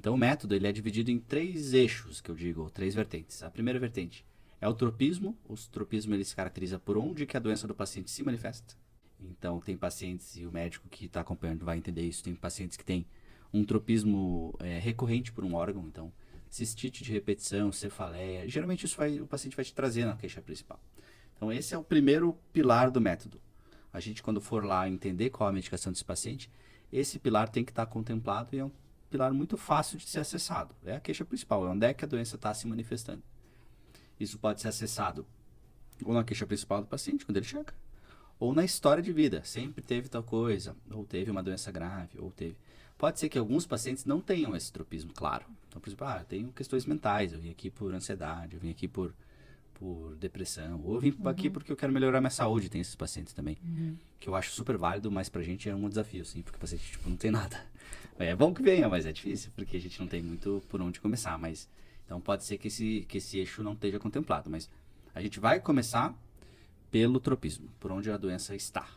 Então o método ele é dividido em 3 eixos, que eu digo, ou 3 vertentes. A primeira vertente é o tropismo. O tropismo ele se caracteriza por onde que a doença do paciente se manifesta. Então tem pacientes, e o médico que está acompanhando vai entender isso, tem pacientes que têm um tropismo recorrente por um órgão, então cistite de repetição, cefaleia, geralmente o paciente vai te trazer na queixa principal. Então esse é o primeiro pilar do método. A gente quando for lá entender qual é a medicação desse paciente, esse pilar tem que estar contemplado e é um pilar muito fácil de ser acessado. É a queixa principal, é onde é que a doença está se manifestando. Isso pode ser acessado ou na queixa principal do paciente, quando ele chega, ou na história de vida. Sempre teve tal coisa, ou teve uma doença grave, ou teve... Pode ser que alguns pacientes não tenham esse tropismo, claro. Então, por exemplo, eu tenho questões mentais, eu vim aqui por ansiedade, eu vim aqui por depressão, ou eu vim aqui porque eu quero melhorar minha saúde, tem esses pacientes também, que eu acho super válido, mas pra gente é um desafio, sim, porque o paciente, tipo, não tem nada. É bom que venha, mas é difícil, porque a gente não tem muito por onde começar, mas... Então, pode ser que esse eixo não esteja contemplado, mas a gente vai começar pelo tropismo, por onde a doença está.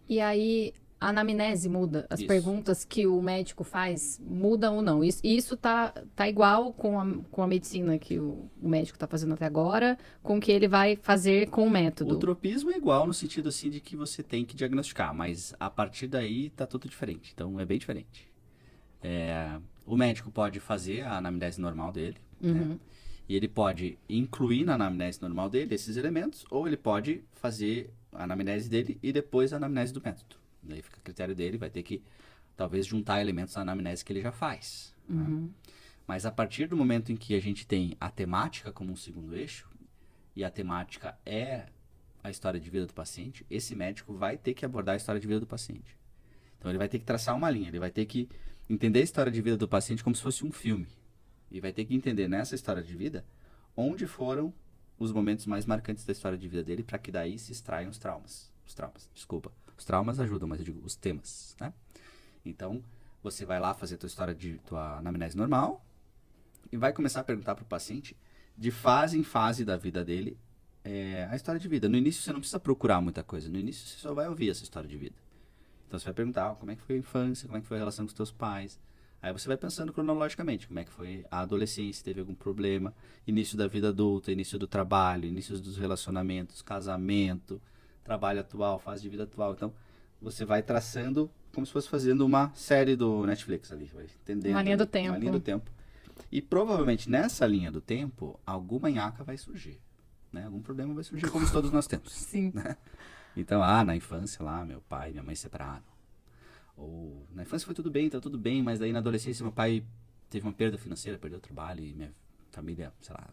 E aí, a anamnese muda? As perguntas que o médico faz mudam ou não? Isso tá igual com a medicina que o médico está fazendo até agora, com o que ele vai fazer com o método? O tropismo é igual no sentido assim de que você tem que diagnosticar, mas a partir daí tá tudo diferente, então é bem diferente. O médico pode fazer a anamnese normal dele, né? E ele pode incluir na anamnese normal dele esses elementos, ou ele pode fazer a anamnese dele e depois a anamnese do método. Daí fica a critério dele, vai ter que talvez juntar elementos na anamnese que ele já faz. Né? Mas a partir do momento em que a gente tem a temática como um segundo eixo, e a temática é a história de vida do paciente, esse médico vai ter que abordar a história de vida do paciente. Então ele vai ter que traçar uma linha, ele vai ter que entender a história de vida do paciente como se fosse um filme. E vai ter que entender nessa história de vida onde foram os momentos mais marcantes da história de vida dele, para que daí se extraiam os traumas. Os traumas ajudam, mas eu digo os temas, né? Então, você vai lá fazer tua anamnese normal e vai começar a perguntar para o paciente, de fase em fase da vida dele, a história de vida. No início você não precisa procurar muita coisa, no início você só vai ouvir essa história de vida. Então você vai perguntar como é que foi a infância, como é que foi a relação com os teus pais. Aí você vai pensando cronologicamente, como é que foi a adolescência, teve algum problema, início da vida adulta, início do trabalho, início dos relacionamentos, casamento, trabalho atual, fase de vida atual. Então, você vai traçando como se fosse fazendo uma série do Netflix ali, vai entendendo. Uma linha do tempo. Uma linha do tempo. E provavelmente nessa linha do tempo, alguma nhaca vai surgir, né? Algum problema vai surgir, como todos nós temos. Sim. Né? Então, na infância lá, meu pai e minha mãe se separaram. Ou na infância foi tudo bem, tá tudo bem, mas daí na adolescência meu pai teve uma perda financeira, perdeu o trabalho e minha família, sei lá.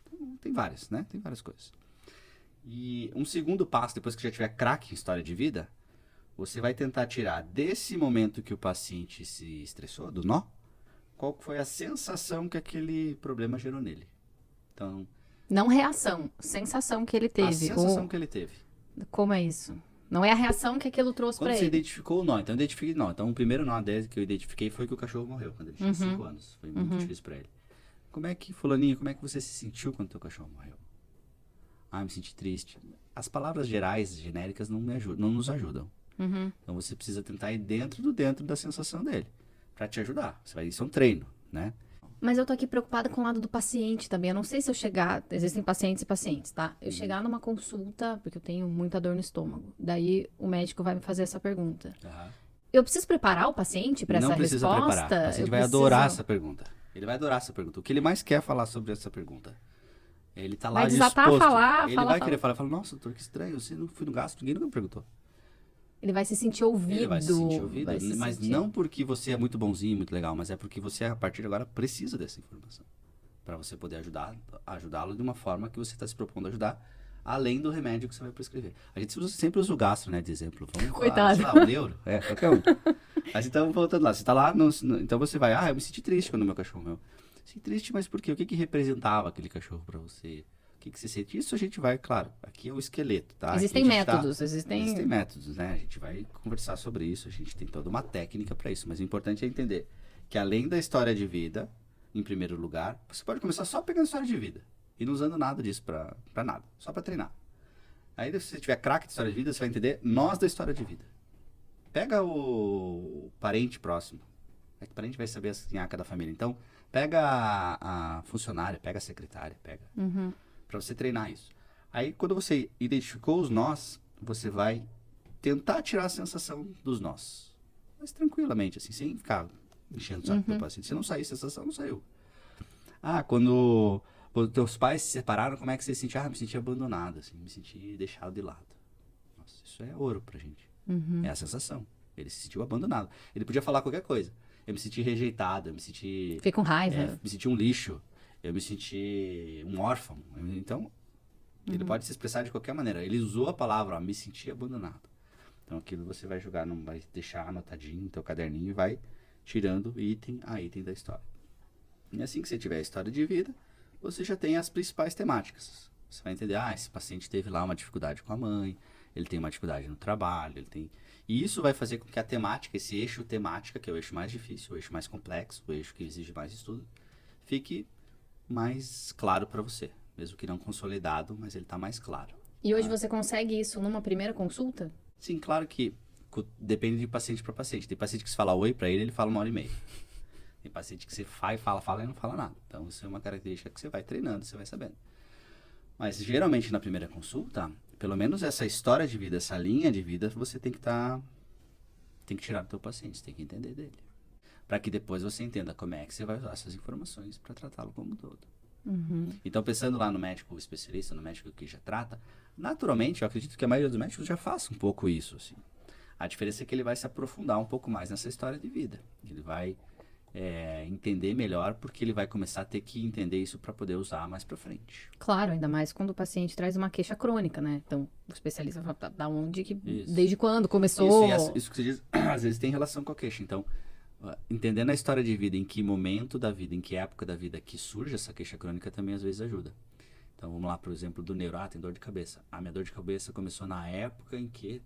Então, tem várias, né? Tem várias coisas. E um segundo passo, depois que já tiver craque em história de vida, você vai tentar tirar desse momento que o paciente se estressou, do nó, qual foi a sensação que aquele problema gerou nele. Então, não reação, sensação que ele teve. A sensação que ele teve. Como é isso? Não é a reação que aquilo trouxe para ele. Quando você identificou o nó, então eu identifiquei o nó. Então o primeiro nó que eu identifiquei foi que o cachorro morreu quando ele tinha 5 anos. Foi muito difícil para ele. Fulaninho, como é que você se sentiu quando teu cachorro morreu? Me senti triste. As palavras gerais, genéricas, não nos ajudam. Então você precisa tentar ir dentro da sensação dele, para te ajudar. Isso é um treino, né? Mas eu tô aqui preocupada com o lado do paciente também. Eu não sei se eu chegar... Existem pacientes e pacientes, tá? Eu chegar numa consulta, porque eu tenho muita dor no estômago. Daí o médico vai me fazer essa pergunta. Eu preciso preparar o paciente para essa resposta? Não precisa preparar. O paciente vai adorar essa pergunta. Ele vai adorar essa pergunta. O que ele mais quer falar sobre essa pergunta? Ele tá lá disposto. Vai desatar a falar. Ele vai querer falar. Nossa, doutor, que estranho. Você não fui no gastro, ninguém nunca me perguntou. Ele vai se sentir ouvido. Ele vai se sentir ouvido, mas não porque você é muito bonzinho, muito legal, mas é porque você, a partir de agora, precisa dessa informação. Para você poder ajudá-lo de uma forma que você está se propondo a ajudar, além do remédio que você vai prescrever. A gente sempre usa o gastro, né, de exemplo. Vamos Coitado. Falar, o neuro, qualquer um. Mas então, voltando lá, você está lá, então você vai, eu me senti triste quando o meu cachorro morreu. Senti triste, mas por quê? O que representava aquele cachorro para você? O que você sente? Isso a gente vai, claro, aqui é o esqueleto, tá? Existem métodos, Existem métodos, né? A gente vai conversar sobre isso, a gente tem toda uma técnica para isso, mas o importante é entender que além da história de vida, em primeiro lugar, você pode começar só pegando história de vida e não usando nada disso para nada, só para treinar. Aí se você tiver craque de história de vida, você vai entender nós da história de vida. Pega o parente próximo, É que parente vai saber a nhaca da família. Então, pega a funcionária, pega a secretária, pega. Pra você treinar isso. Aí, quando você identificou os nós, você vai tentar tirar a sensação dos nós. Mas tranquilamente, assim, sem ficar enchendo o saco do paciente. Se não sair a sensação, não saiu. Quando teus pais se separaram, como é que você se sentia? Me senti abandonado, assim, me senti deixado de lado. Nossa, isso é ouro pra gente. É a sensação. Ele se sentiu abandonado. Ele podia falar qualquer coisa. Eu me senti rejeitado, eu me senti... Fiquei com raiva. Me senti um lixo, eu me senti um órfão. Então, ele pode se expressar de qualquer maneira. Ele usou a palavra, me senti abandonado. Então, aquilo você vai jogar, não vai deixar anotadinho no teu caderninho e vai tirando item a item da história. E assim que você tiver a história de vida, você já tem as principais temáticas. Você vai entender, esse paciente teve lá uma dificuldade com a mãe, ele tem uma dificuldade no trabalho, ele tem... E isso vai fazer com que a temática, esse eixo temática, que é o eixo mais difícil, o eixo mais complexo, o eixo que exige mais estudo, fique mais claro para você. Mesmo que não consolidado, mas ele está mais claro. E hoje você consegue isso numa primeira consulta? Sim, claro que depende de paciente para paciente. Tem paciente que se fala oi para ele fala 1h30. Tem paciente que você fala e não fala nada. Então, isso é uma característica que você vai treinando, você vai sabendo. Mas, geralmente, na primeira consulta, pelo menos essa história de vida, essa linha de vida, você tem que tirar do teu paciente, você tem que entender dele. Para que depois você entenda como é que você vai usar essas informações para tratá-lo como um todo. Então, pensando lá no médico especialista, no médico que já trata, naturalmente, eu acredito que a maioria dos médicos já faça um pouco isso, assim. A diferença é que ele vai se aprofundar um pouco mais nessa história de vida. Ele vai entender melhor, porque ele vai começar a ter que entender isso para poder usar mais para frente. Claro, ainda mais quando o paciente traz uma queixa crônica, né? Então, o especialista fala, da onde que... Isso. Desde quando começou... Isso que você diz, às vezes tem relação com a queixa. Então, entendendo a história de vida, em que momento da vida, em que época da vida que surge essa queixa crônica, também às vezes ajuda. Então, vamos lá, por exemplo, do neuro. Tem dor de cabeça. Minha dor de cabeça começou na época em que...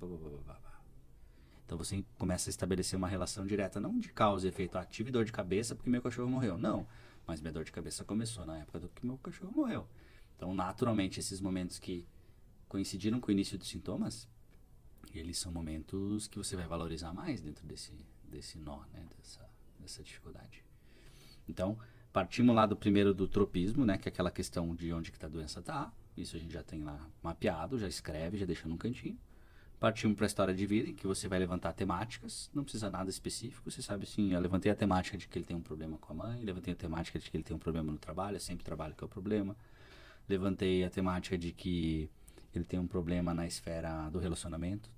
Então, você começa a estabelecer uma relação direta, não de causa e efeito. Tive dor de cabeça porque meu cachorro morreu. Não, mas minha dor de cabeça começou na época do que meu cachorro morreu. Então, naturalmente, esses momentos que coincidiram com o início dos sintomas, eles são momentos que você vai valorizar mais dentro desse nó, né? Dessa dificuldade. Então, partimos lá do primeiro do tropismo, né? Que é aquela questão de onde que a doença está. Isso a gente já tem lá mapeado, já escreve, já deixa num cantinho. Partimos para a história de vida, em que você vai levantar temáticas, não precisa nada específico, você sabe assim, eu levantei a temática de que ele tem um problema com a mãe, levantei a temática de que ele tem um problema no trabalho, é sempre trabalho que é o problema, levantei a temática de que ele tem um problema na esfera do relacionamento,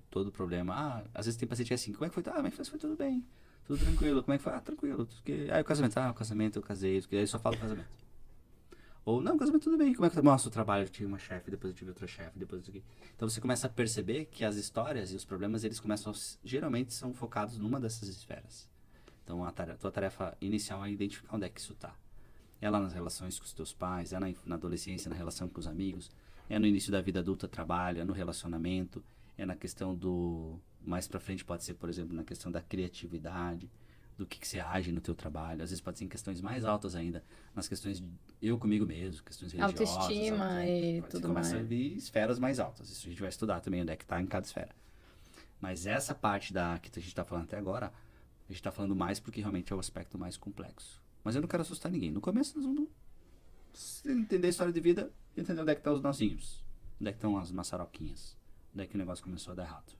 todo problema, às vezes tem paciente que é assim, como é que foi? Mas foi tudo bem, tudo tranquilo, como é que foi? Tranquilo, o casamento, eu casei, aí só falo do casamento. Ou, não, casamento tudo bem. Como é que mostra o trabalho? Eu tive uma chefe, depois eu tive outra chefe, depois isso aqui. Então você começa a perceber que as histórias e os problemas, eles começam geralmente são focados numa dessas esferas. Então a tua tarefa inicial é identificar onde é que isso está. É lá nas relações com os teus pais, é na adolescência, na relação com os amigos, é no início da vida adulta, trabalho, é no relacionamento, é na questão do... Mais pra frente pode ser, por exemplo, na questão da criatividade, do que você age no teu trabalho. Às vezes pode ser em questões mais altas ainda, nas questões de eu comigo mesmo, questões religiosas. Autoestima e tudo mais. Você começa a vir esferas mais altas. Isso a gente vai estudar também, onde é que está em cada esfera. Mas essa parte que a gente está falando até agora, a gente está falando mais porque realmente é o aspecto mais complexo. Mas eu não quero assustar ninguém. No começo nós vamos entender a história de vida e entender onde é que estão os nozinhos. Onde é que estão as maçaroquinhas. Onde é que o negócio começou a dar errado.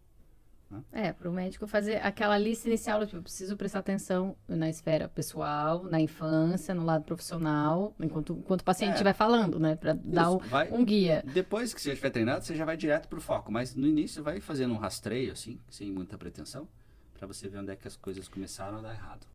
Para o médico fazer aquela lista inicial, tipo, eu preciso prestar atenção na esfera pessoal, na infância, no lado profissional, enquanto o paciente vai falando, né? Para dar um guia. Depois que você já estiver treinado, você já vai direto pro foco. Mas no início vai fazendo um rastreio, assim, sem muita pretensão, para você ver onde é que as coisas começaram a dar errado.